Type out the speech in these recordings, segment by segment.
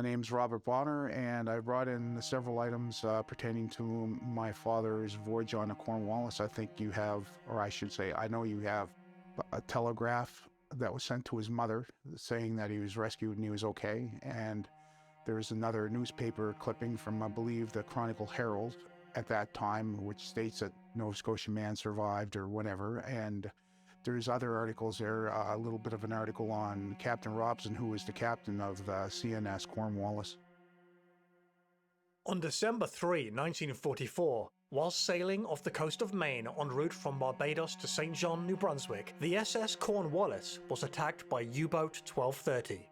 My name's Robert Bonner, and I brought in several items pertaining to my father's voyage on the Cornwallis. I think you have, or I should say, I know you have a telegraph that was sent to his mother saying that he was rescued and he was okay. And there's another newspaper clipping from, I believe, the Chronicle Herald at that time, which states that Nova Scotia man survived or whatever. And there's other articles there, a little bit of an article on Captain Robson, who was the captain of the CNS Cornwallis. On December 3, 1944, while sailing off the coast of Maine en route from Barbados to St. John, New Brunswick, the SS Cornwallis was attacked by U-boat 1230.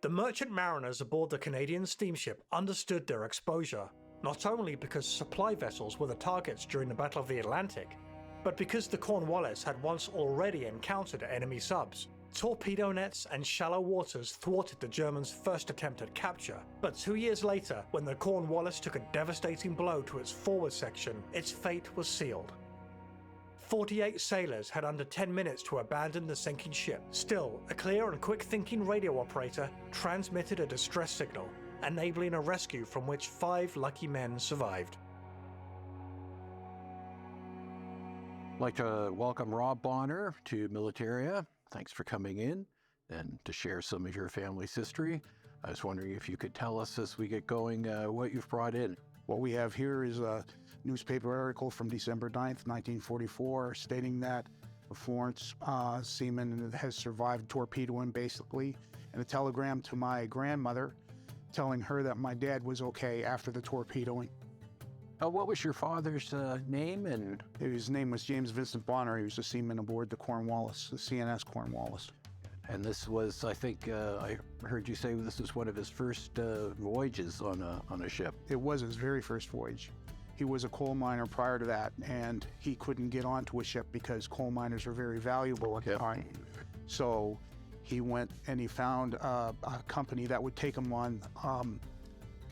The merchant mariners aboard the Canadian steamship understood their exposure, not only because supply vessels were the targets during the Battle of the Atlantic, but because the Cornwallis had once already encountered enemy subs. Torpedo nets and shallow waters thwarted the Germans' first attempt at capture, but 2 years later, when the Cornwallis took a devastating blow to its forward section, its fate was sealed. 48 sailors had under 10 minutes to abandon the sinking ship. Still, a clear and quick-thinking radio operator transmitted a distress signal, enabling a rescue from which 5 lucky men survived. I'd like to welcome Rob Bonner to Militaria. Thanks for coming in and to share some of your family's history. I was wondering if you could tell us as we get going what you've brought in. What we have here is a newspaper article from December 9th, 1944, stating that a Florence seaman has survived torpedoing, basically, and a telegram to my grandmother telling her that my dad was okay after the torpedoing. What was your father's name? And his name was James Vincent Bonner. He was a seaman aboard the Cornwallis, the CNS Cornwallis. And this was, I think, I heard you say this was one of his first voyages on a ship. It was his very first voyage. He was a coal miner prior to that, and he couldn't get onto a ship because coal miners are very valuable at the time. So he went and he found a company that would take him on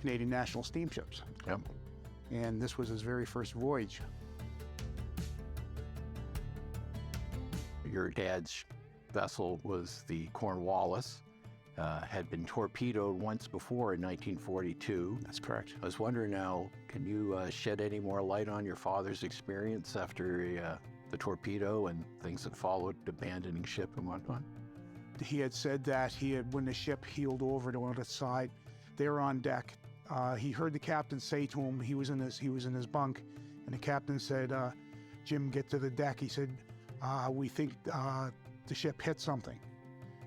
Canadian national steamships. Yep. And this was his very first voyage. Your dad's vessel was the Cornwallis, had been torpedoed once before in 1942. That's correct. I was wondering now, can you shed any more light on your father's experience after the torpedo and things that followed, abandoning ship and whatnot? He had said that when the ship heeled over to one side, they were on deck. He heard the captain say to him, he was in his bunk, and the captain said, "Jim, get to the deck." He said, "We think the ship hit something."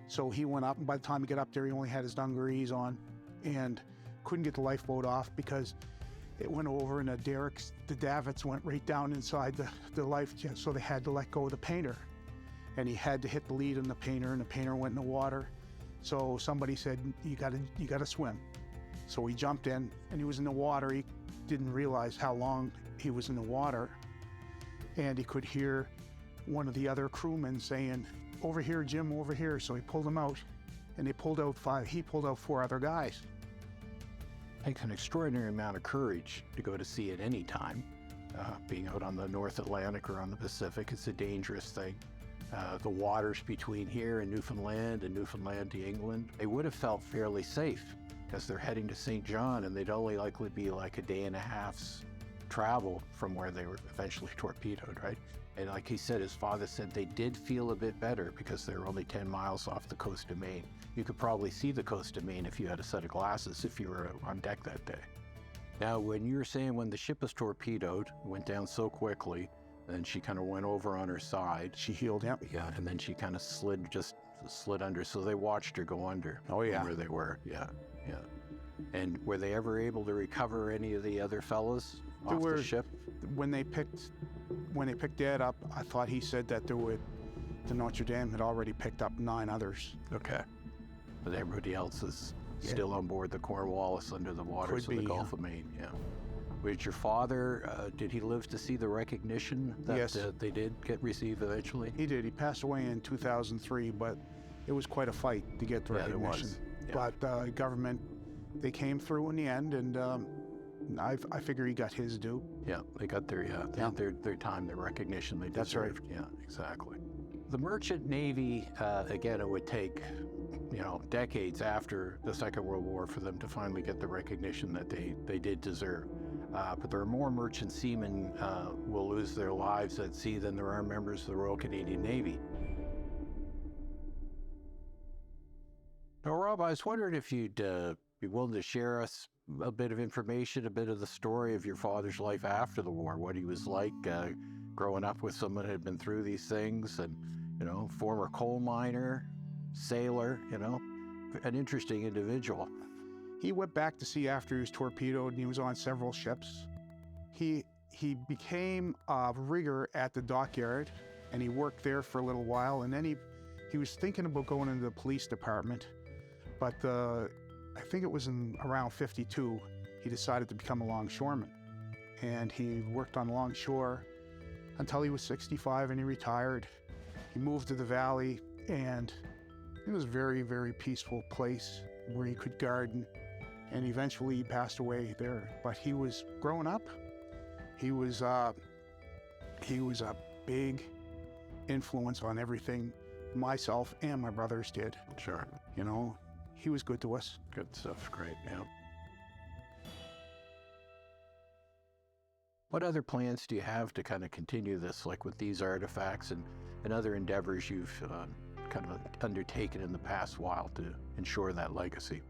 So he went up, and by the time he got up there, he only had his dungarees on and couldn't get the lifeboat off because it went over and the davits went right down inside the life jet, so they had to let go of the painter. And he had to hit the lead on the painter, and the painter went in the water. So somebody said, you gotta swim. So he jumped in, and he was in the water. He didn't realize how long he was in the water. And he could hear one of the other crewmen saying, "Over here, Jim, over here." So he pulled him out, and he pulled out 4 other guys. It takes an extraordinary amount of courage to go to sea at any time. Being out on the North Atlantic or on the Pacific, it's a dangerous thing. The waters between here and Newfoundland to England, they would have felt fairly safe because they're heading to St. John, and they'd only likely be like a day and a half's travel from where they were eventually torpedoed, right? And like he said, his father said they did feel a bit better because they were only 10 miles off the coast of Maine. You could probably see the coast of Maine if you had a set of glasses if you were on deck that day. Now, when you were saying when the ship was torpedoed, it went down so quickly, and she kind of went over on her side. She heeled, yeah. Yeah, and then she kind of slid under, so they watched her go under. Oh, yeah. Where they were, yeah. And were they ever able to recover any of the other fellas off the ship? When they picked Dad up, I thought he said that the Notre Dame had already picked up 9 others. Okay. But everybody else is still on board the Cornwallis under the waters of the Gulf of Maine, yeah. Did your father, did he live to see the recognition that they did receive eventually? He did. He passed away in 2003, but it was quite a fight to get the recognition. It was. Yeah. But the government, they came through in the end, and I figure he got his due. Yeah, they got their time, their recognition they deserved. That's right. Yeah, exactly. The Merchant Navy, again, it would take, decades after the Second World War for them to finally get the recognition that they did deserve. But there are more merchant seamen will lose their lives at sea than there are members of the Royal Canadian Navy. Now, Rob, I was wondering if you'd be willing to share us a bit of information, a bit of the story of your father's life after the war, what he was like growing up with someone who had been through these things, and, former coal miner, sailor, an interesting individual. He went back to sea after he was torpedoed, and he was on several ships. He became a rigger at the dockyard, and he worked there for a little while, and then he was thinking about going into the police department, but I think it was in around 52, he decided to become a longshoreman. And he worked on longshore until he was 65, and he retired. He moved to the valley, and it was a very, very peaceful place where he could garden. And eventually he passed away there. But he was growing up. He was a big influence on everything myself and my brothers did. Sure. He was good to us. Good stuff. Great. Yeah. What other plans do you have to kind of continue this, like with these artifacts and other endeavors you've kind of undertaken in the past while to ensure that legacy?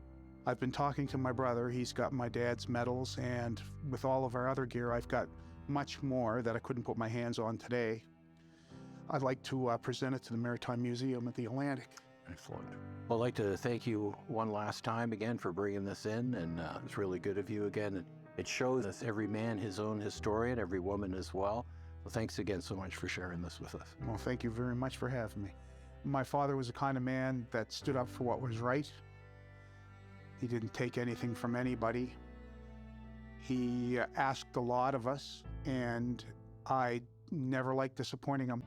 I've been talking to my brother. He's got my dad's medals, and with all of our other gear, I've got much more that I couldn't put my hands on today. I'd like to present it to the Maritime Museum at the Atlantic. Excellent. Well, I'd like to thank you one last time again for bringing this in, and it's really good of you again. It shows us every man his own historian, every woman as well. Well, thanks again so much for sharing this with us. Well, thank you very much for having me. My father was the kind of man that stood up for what was right. He didn't take anything from anybody. He asked a lot of us, and I never liked disappointing him.